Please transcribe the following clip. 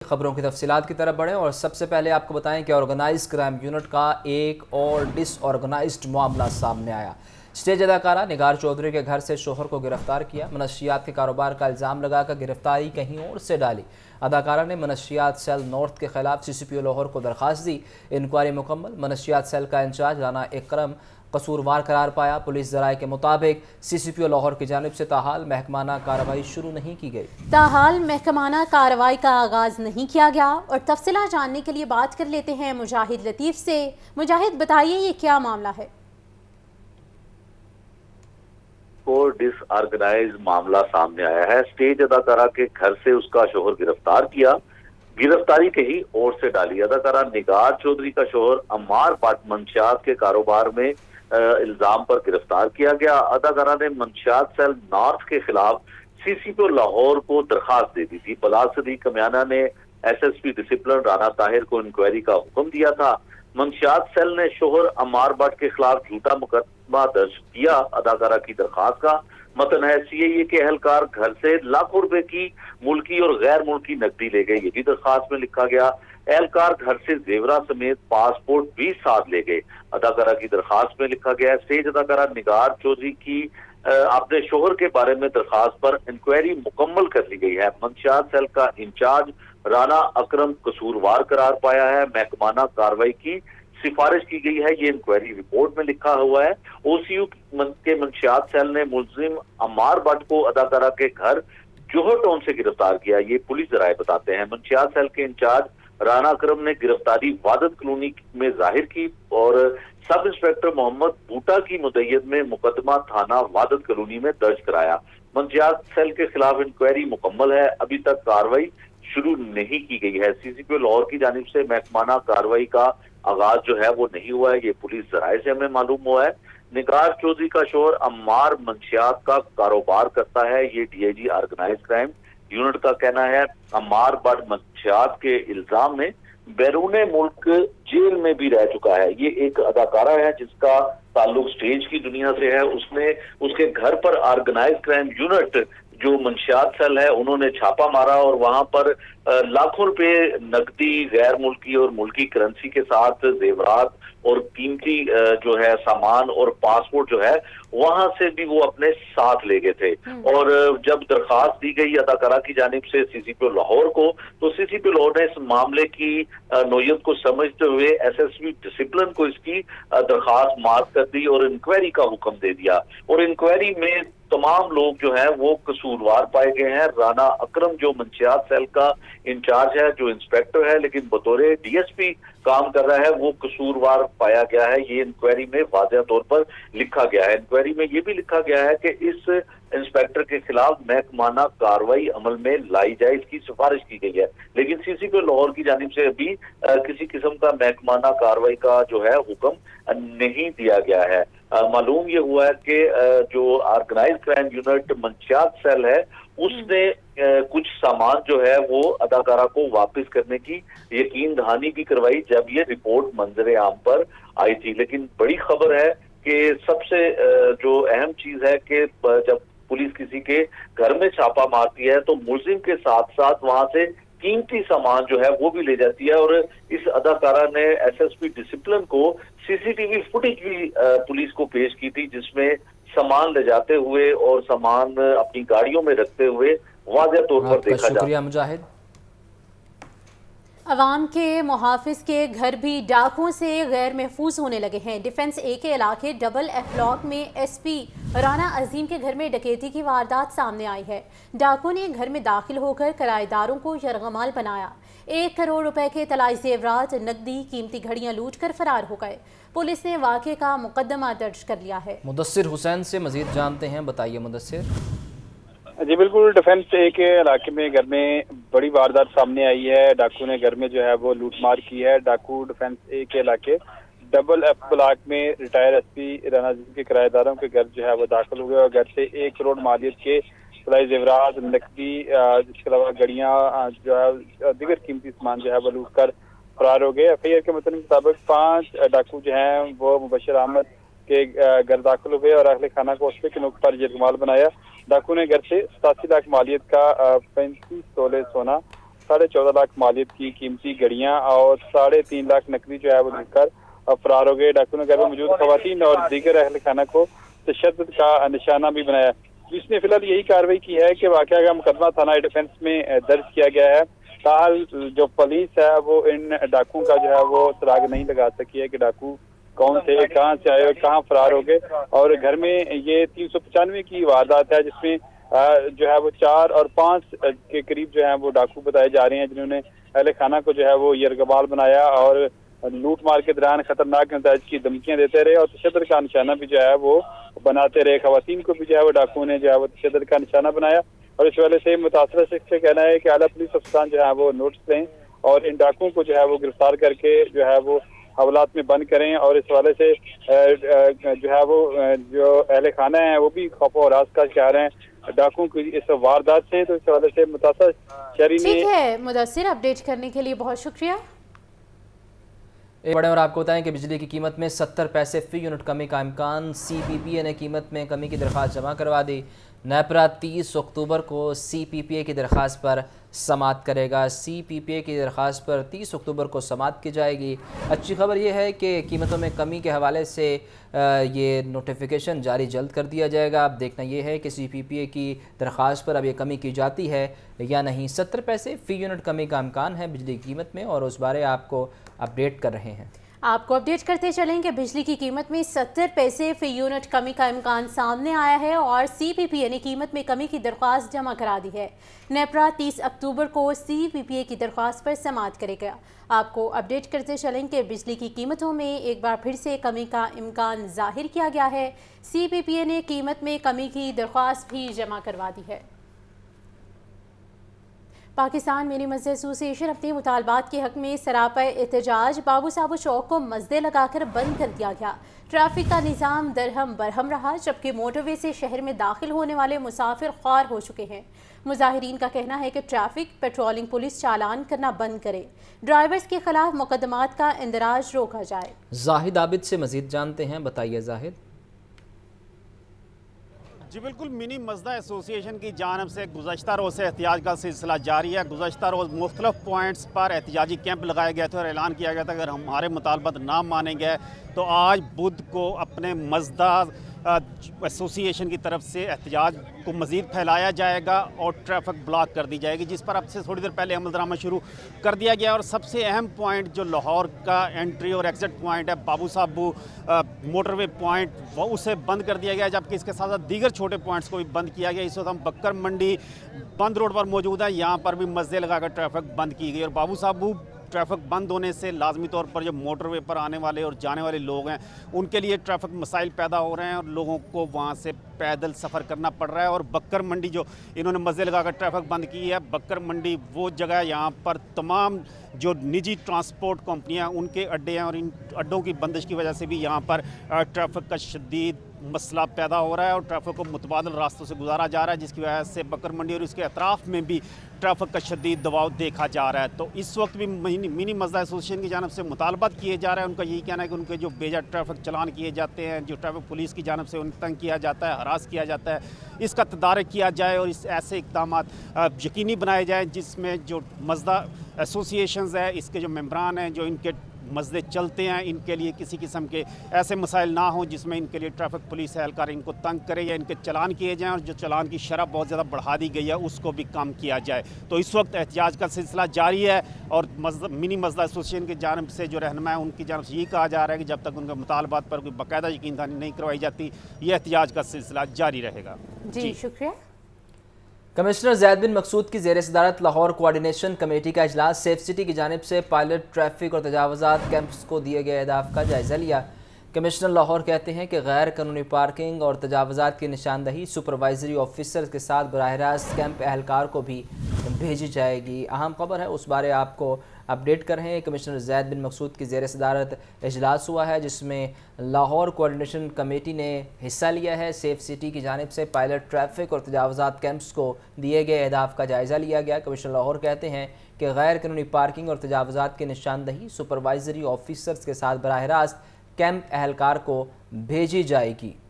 خبروں کی تفصیلات کی طرف بڑھیں اور سب سے پہلے آپ کو بتائیں کہ آرگنائز کرائم یونٹ کا ایک اور ڈس آرگنائزڈ معاملہ سامنے آیا۔ اسٹیج اداکارہ نگار چودھری کے گھر سے شوہر کو گرفتار کیا۔ منشیات کے کاروبار کا الزام لگا کر گرفتاری کہیں اور سے ڈالی۔ اداکارہ نے منشیات سیل نارتھ کے خلاف سی سی پی او لاہور کو درخواست دی۔ انکوائری مکمل۔ منشیات سیل کا انچارج رانا اکرم قصوروار قرار پایا۔ پولیس ذرائع کے مطابق سی سی پی او لاہور کی جانب سے تاحال محکمانہ کارروائی شروع نہیں کی گئی۔ تاحال محکمانہ کارروائی کا آغاز نہیں کیا گیا اور تفصیلات جاننے کے لیے بات کر لیتے ہیں مجاہد لطیف سے۔ مجاہد بتائیے یہ کیا معاملہ ہے؟ کو ڈس آرگنائز معاملہ سامنے آیا ہے۔ اسٹیج اداکارہ کے گھر سے اس کا شوہر گرفتار کیا، گرفتاری کہیں اور سے ڈالی۔ اداکارہ نگار چودھری کا شوہر عمار بٹ منشیات کے کاروبار میں الزام پر گرفتار کیا گیا۔ اداکارہ نے منشیات سیل نارتھ کے خلاف سی سی پی او لاہور کو درخواست دے دی تھی۔ بلاغ صدیق کمیانہ نے S S P discipline Rana Tahir کو انکوائری کا حکم دیا تھا۔ منشیات سیل نے شوہر عمار بٹ کے خلاف جھوٹا مقدمہ درج کیا۔ اداکارہ کی درخواست کا متن ہے سی اے کے اہلکار گھر سے لاکھوں روپے کی ملکی اور غیر ملکی نقدی لے گئے، یہ بھی درخواست میں لکھا گیا۔ اہلکار گھر سے زیورات سمیت پاسپورٹ بھی ساتھ لے گئے، اداکارہ کی درخواست میں لکھا گیا ہے۔ اسٹیج اداکارہ نگار چودھری کی اپنے شوہر کے بارے میں درخواست پر انکوائری مکمل کر لی گئی ہے۔ منشیات سیل کا انچارج رانا اکرم قصوروار قرار پایا ہے۔ محکمانہ کارروائی کی سفارش کی گئی ہے، یہ انکوائری رپورٹ میں لکھا ہوا ہے۔ او سی یو کے منشیات سیل نے ملزم عمار بٹ کو اداکارہ کے گھر جوہر ٹاؤن سے گرفتار کیا، یہ پولیس ذرائع بتاتے ہیں۔ منشیات سیل کے انچارج رانا اکرم نے گرفتاری وادت کالونی میں ظاہر کی اور سب انسپیکٹر محمد بوٹا کی مدعیت میں مقدمہ تھانہ وادت کالونی میں درج کرایا۔ منشیات سیل کے خلاف انکوائری مکمل ہے، ابھی تک کارروائی شروع نہیں کی گئی ہے۔ سی سی پی او لاہور کی جانب سے محکمانہ کارروائی کا آغاز جو ہے وہ نہیں ہوا ہے، یہ پولیس ذرائع سے ہمیں معلوم ہوا ہے۔ نگار چودھری کا شوہر عمار منشیات کا کاروبار کرتا ہے، یہ D I G organize crime unit کا کہنا ہے۔ عمار بٹ منشیات کے الزام میں بیرون ملک جیل میں بھی رہ چکا ہے۔ یہ ایک اداکارہ ہے جس کا تعلق سٹیج کی دنیا سے ہے۔ اس کے گھر پر آرگنائز کرائم یونٹ جو منشیات سیل ہے انہوں نے چھاپا مارا اور وہاں پر لاکھوں روپے نقدی، غیر ملکی اور ملکی کرنسی کے ساتھ زیورات اور قیمتی جو ہے سامان اور پاسپورٹ جو ہے وہاں سے بھی وہ اپنے ساتھ لے گئے تھے۔ اور جب درخواست دی گئی اداکارہ کی جانب سے سی سی پی او لاہور کو، تو سی سی پی او لاہور نے اس معاملے کی نوعیت کو سمجھتے ہوئے ایس ایس پی ڈسپلن کو اس کی درخواست معاف کر دی اور انکوائری کا حکم دے دیا۔ اور انکوائری میں تمام لوگ جو ہیں وہ قصوروار پائے گئے ہیں۔ رانا اکرم جو منشیات سیل کا انچارج ہے، جو انسپیکٹر ہے لیکن بطور ڈی ایس پی کام کر رہا ہے، وہ قصوروار پایا گیا ہے، یہ انکوائری میں واضح طور پر لکھا گیا ہے۔ انکوائری میں یہ بھی لکھا گیا ہے کہ اس انسپیکٹر کے خلاف محکمانہ کارروائی عمل میں لائی جائے، اس کی سفارش کی گئی ہے، لیکن سی سی پی او لاہور کی جانب سے ابھی کسی قسم کا محکمانہ کارروائی کا جو ہے حکم نہیں دیا گیا ہے۔ معلوم یہ ہوا ہے کہ جو آرگنائز کرائم یونٹ منشیات سیل ہے اس نے کچھ سامان جو ہے وہ اداکارہ کو واپس کرنے کی یقین دہانی بھی کروائی جب یہ رپورٹ منظر عام پر آئی تھی۔ لیکن بڑی خبر ہے کہ سب سے جو اہم چیز ہے کہ جب پولیس کسی کے گھر میں چھاپا مارتی ہے تو ملزم کے ساتھ ساتھ وہاں سے قیمتی سامان جو ہے وہ بھی لے جاتی ہے۔ اور اس اداکارہ نے ایس ایس پی ڈسپلن کو سی سی ٹی وی فوٹیج بھی پولیس کو پیش کی تھی، جس میں سامان لے جاتے ہوئے اور سامان اپنی گاڑیوں میں رکھتے ہوئے واضح طور پر دیکھا جاتا ہے۔ شکریہ مجاہد۔ عوام کے محافظ کے گھر بھی ڈاکوؤں سے غیر محفوظ ہونے لگے ہیں۔ ڈیفنس اے کے علاقے ڈبل ایف بلاک میں ایس پی رانا عظیم کے گھر میں ڈکیتی کی واردات سامنے آئی ہے۔ ڈاکو نے گھر میں داخل ہو کر کرایہ داروں کو یرغمال بنایا۔ 1 کروڑ روپے کے طلائی زیورات، نقدی، قیمتی گھڑیاں لوٹ کر فرار ہو گئے۔ پولیس نے واقعے کا مقدمہ درج کر لیا ہے۔ مدثر حسین سے مزید جانتے ہیں، بتائیے مدثر۔ جی بالکل، ڈیفنس اے کے علاقے میں گھر میں بڑی واردات سامنے آئی ہے۔ ڈاکو نے گھر میں جو ہے وہ لوٹ مار کی ہے۔ ڈاکو ڈیفنس اے کے علاقے ڈبل ایف بلاک میں ریٹائر ایس پی رانا عظیم کے کرایہ داروں کے گھر جو ہے وہ داخل ہوئے اور گھر سے 1 کروڑ مالیت کے طلائی زیورات، نقدی، اس کے علاوہ گڑیاں جو ہے دیگر قیمتی سامان جو ہے وہ لوٹ کر فرار ہو گئے۔ ایف آئی آر کے مطابق 5 ڈاکو جو ہیں وہ مبشر احمد کے گھر داخل ہوئے اور اہل خانہ کو اس کے نوک پر یرغمال بنایا۔ ڈاکو نے گھر سے 87 لاکھ مالیت کا 35 تولے سونا 14.5 लाख मालियत की कीमती घड़ियां और 3.5 लाख नकदी जो है वो लेकर फरार हो गए। डाकू ने घर में मौजूद खवातीन और दीगर अहल खाना को तशद्दुद का निशाना भी बनाया। इसने फिलहाल यही कार्रवाई की है कि वाकया का मुकदमा थाना डिफेंस में दर्ज किया गया है। ताहल जो पुलिस है वो इन डाकुओं का जो है वो सुराग नहीं लगा सकी है कि डाकू कौन थे, कहाँ से आए, कहाँ फरार हो गए। और घर में ये 395 की वारदात है जिसमें जो है वो 4 और 5 के करीब जो है वो डाकू बताए जा रहे हैं जिन्होंने अहले खाना को जो है वो यरगबाल बनाया और लूट मार के दौरान खतरनाक नताज की धमकियां देते रहे और तशद्दुद का निशाना भी जो है वो बनाते रहे। खवातीन को भी जो है वो डाकुओं ने जो है वो तशद्दुद का निशाना बनाया और इस वजह से मुतासरा शख्स से कहना है कि आला पुलिस अफसरान जो है वो नोटिस लें और इन डाकुओं को जो है वो गिरफ्तार करके जो है वो हवालात में बंद करें। और इस हवाले से जो है वो जो अहले खाना है वो भी खौफ और राज का शिकार हैं डाकुओं की इस वारदात से। तो इस हवाले से मुतासर शहरी ने ठीक है मुदस्सिर, अपडेट करने के लिए बहुत शुक्रिया। एक बड़े और आपको बताएं कि बिजली की कीमत में 70 पैसे फी यूनिट कमी का इम्कान। CPPA ने कीमत में कमी की दरख्वास्त जमा करवा दी। नेपरा 30 अक्टूबर को CPPA की दरख्वास्त पर समाअत करेगा। CPPA की दरख्वास्त पर 30 अक्टूबर को समाअत की जाएगी। अच्छी खबर यह है कि कीमतों में कमी के हवाले से ये नोटिफिकेशन जारी जल्द कर दिया जाएगा। अब देखना यह है कि CPPA की दरख्वास्त पर अब ये कमी की जाती है या नहीं। 70 पैसे फ़ी यूनिट कमी का इम्कान है बिजली की कीमत में और उस बारे आपको अपडेट कर रहे हैं। आपको अपडेट करते चलें कि बिजली की कीमत में 70 पैसे फी यूनिट कमी का इम्कान सामने आया है और CPPA ने कीमत में कमी की दरख्वास्त जमा करा दी है। नेपरा 30 अक्टूबर को CPPA की दरख्वास्त पर समाअत करेगा। आपको अपडेट करते चलें कि बिजली की कीमतों में एक बार फिर से कमी का इम्कान जाहिर किया गया है। CPPA ने कीमत में कमी की दरख्वास्त भी जमा करवा दी है। पाकिस्तान मिनी मस्जिद एसोसिएशन अपने मुतालबात के हक में सरापा एहतजाज बाबू साबू चौक को मस्जिद लगाकर बंद कर दिया गया। ट्रैफिक का निज़ाम दरहम बरहम रहा जबकि मोटरवे से शहर में दाखिल होने वाले मुसाफिर ख्वार हो चुके हैं। मुजाहिरीन का कहना है कि ट्रैफिक पेट्रोलिंग पुलिस चालान करना बंद करे, ड्राइवर्स के खिलाफ मुकदमात का इंदराज रोका जाए। जाहिद आबिद से मजीद जानते हैं, बताइए जाहिद। जी बिल्कुल, मिनी मस्जिद एसोसिएशन की जानब से गुज़श्ता रोज़ से एहतिजाज का सिलसिला जारी है। गुज़श्ता रोज़ मुख्तलिफ पॉइंट्स पर एहतिजाजी कैंप लगाए गए थे और ऐलान किया गया था अगर हमारे मुतालबात ना माने गए तो आज बुध को अपने मस्जिद एसोसिएशन की तरफ से एहतिजाज को मज़ीद फैलाया जाएगा और ट्रैफिक ब्लॉक कर दी जाएगी, जिस पर अब से थोड़ी देर पहले अमल दरामद शुरू कर दिया गया। और सबसे अहम पॉइंट जो लाहौर का एंट्री और एग्ज़िट पॉइंट है बाबू साबू मोटरवे पॉइंट, वो उसे बंद कर दिया गया, जबकि इसके साथ साथ दीगर छोटे पॉइंट्स को भी बंद किया गया। इस वक्त हम बक्कर मंडी बंद रोड पर मौजूद है, यहाँ पर भी मस्जिद लगाकर ट्रैफिक बंद की गई। और बाबू साबू ट्रैफिक बंद होने से लाजमी तौर पर जो मोटरवे पर आने वाले और जाने वाले लोग हैं उनके लिए ट्रैफिक मसाइल पैदा हो रहे हैं और लोगों को वहाँ से पैदल सफ़र करना पड़ रहा है। और बक्कर मंडी जो इन्होंने मस्जिद लगाकर ट्रैफिक बंद की है, बक्कर मंडी वो जगह है यहाँ पर तमाम जो निजी ट्रांसपोर्ट कंपनियाँ उनके अड्डे हैं और इन अड्डों की बंदिश की वजह से भी यहाँ पर ट्रैफिक का शदीद मसला पैदा हो रहा है और ट्रैफिक को मुतबादल रास्तों से गुजारा जा रहा है, जिसकी वजह से बकर मंडी और इसके अतराफ में भी ट्रैफिक का शदीद दबाव देखा जा रहा है। तो इस वक्त भी मिनी मस्जिद एसोसिएशन की जानब से मुतालबात किए जा रहे हैं। उनका यही कहना है कि उनके जो बेजा ट्रैफिक चलान किए जाते हैं, जो ट्रैफिक पुलिस की जानब से उन तंग किया जाता है, हरास किया जाता है, इसका तदारक किया जाए और इस ऐसे इक़दाम यकीनी बनाए जाए जिसमें जो मस्जिद एसोसिएशन है, इसके जो मेम्बरान हैं, जो इनके मस्जिद चलते हैं, इनके लिए किसी किस्म के ऐसे मसाइल ना हो जिसमें इनके लिए ट्रैफिक पुलिस एहलकार इनको तंग करे या इनके चलान किए जाएँ और जो चलान की शरह बहुत ज़्यादा बढ़ा दी गई है उसको भी कम किया जाए। तो इस वक्त एहतिजाज का सिलसिला जारी है और मिनी मस्जिद एसोसिएशन की जानब से जो रहनुमा है उनकी जानब से यही कहा जा रहा है कि जब तक उनके मुतालबात पर कोई बाकायदा यकीनदानी नहीं करवाई जाती ये एहतिजाज का सिलसिला जारी रहेगा। जी शुक्रिया। कमिश्नर ज़ैद बिन मकसूद की ज़ेर सदारत लाहौर कोऑर्डिनेशन कमेटी का इजलास सेफ सिटी की जानिब से पायलट ट्रैफिक और तजावज़ात कैंप्स को दिए गए अहदाफ का जायज़ा लिया। कमिश्नर लाहौर कहते हैं कि गैर कानूनी पार्किंग और तजावज़ात की निशानदही सुपरवाइजरी ऑफिसर के साथ बराह रास्त कैंप एहलकार को भी भेजी जाएगी। अहम खबर है, उस बारे आपको अपडेट कर रहे हैं। कमिश्नर ज़ैद बिन मकसूद की ज़ेर सदारत इजलास हुआ है जिसमें लाहौर कोऑर्डिनेशन कमेटी ने हिस्सा लिया है। सेफ सिटी की जानिब से पायलट ट्रैफिक और तजावज़ात कैंप्स को दिए गए अहदाफ का जायज़ा लिया गया। कमिश्नर लाहौर कहते हैं कि गैर कानूनी पार्किंग और तजावज़ात की निशानदही सुपरवाइजरी ऑफिसर्स के साथ बराह रास्त कैंप एहलकार को भेजी जाएगी।